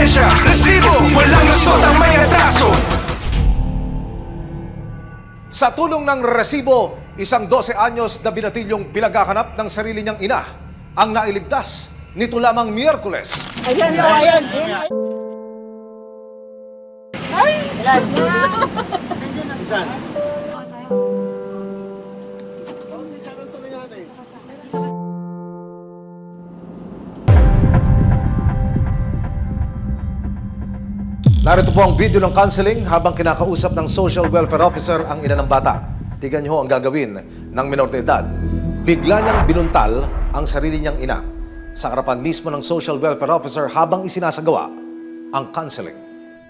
ebidensya, resibo, walang lusot ang may atraso. Sa tulong ng resibo, isang 12 anyos na binatilyong pinaghahanap ng sarili niyang ina ang nailigtas nito lamang Miyerkules. Ayan o, ayan. Ay! Narito po ang video ng counseling habang kinakausap ng social welfare officer ang ina ng bata. Tignan niyo ho ang gagawin ng minor de edad. Bigla niyang binuntal ang sarili niyang ina sa harapan mismo ng social welfare officer habang isinasagawa ang counseling.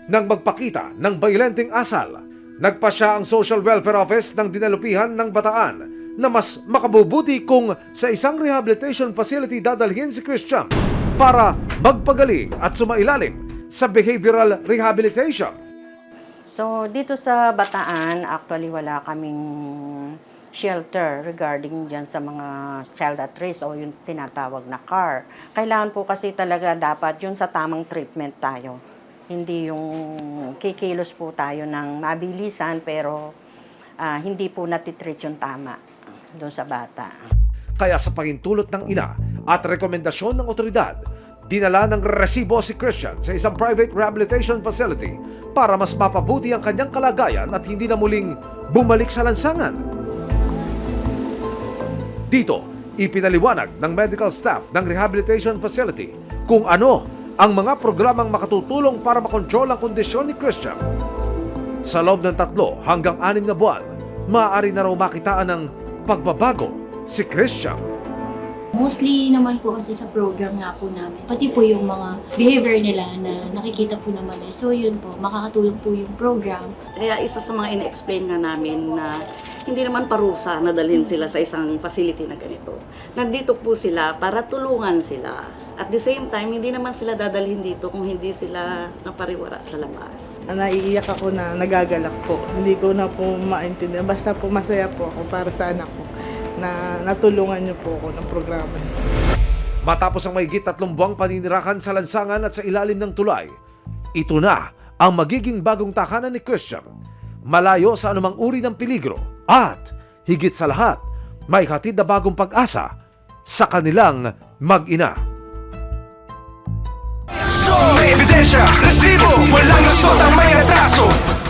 Nang magpakita ng bayolenteng asal, nagpa siya ang social welfare office ng dinalupihan ng bataan na mas makabubuti kung sa isang rehabilitation facility dadalhin si Christian para magpagaling at sumailalim sa behavioral rehabilitation. So, dito sa Bataan, actually wala kaming shelter regarding dyan sa mga child at risk o yung tinatawag na CAR. Kailangan po kasi talaga dapat yun sa tamang treatment tayo. Hindi yung kikilos po tayo ng mabilisan pero hindi po natitreat yung tama doon sa bata. Kaya sa pahintulot ng ina at rekomendasyon ng otoridad, dinala ng resibo si Christian sa isang private rehabilitation facility para mas mapabuti ang kanyang kalagayan at hindi na muling bumalik sa lansangan. Dito, ipinaliwanag ng medical staff ng rehabilitation facility kung ano ang mga programang makatutulong para makontrol ang kondisyon ni Christian. Sa loob ng 3 hanggang 6 na buwan, maaari na raw makitaan ng pagbabago si Christian. Mostly naman po kasi sa program nga po namin, pati po yung mga behavior nila na nakikita po na mali. So yun po, makakatulong po yung program. Kaya isa sa mga ina-explain nga namin na hindi naman parusa na dalhin sila sa isang facility na ganito. Nandito po sila para tulungan sila. At the same time, hindi naman sila dadalhin dito kung hindi sila napariwara sa labas. Naiiyak ako na nagagalak po. Hindi ko na po maintindihan. Basta po masaya po ako para sa anak ko na natulungan niyo po ako ng programa. Matapos ang mahigit 3 buwang paninirakan sa lansangan at sa ilalim ng tulay, ito na ang magiging bagong tahanan ni Christian. Malayo sa anumang uri ng peligro at higit sa lahat, may hatid na bagong pag-asa sa kanilang mag-ina. May ebidensya, resibo, walang lusot ang may atraso.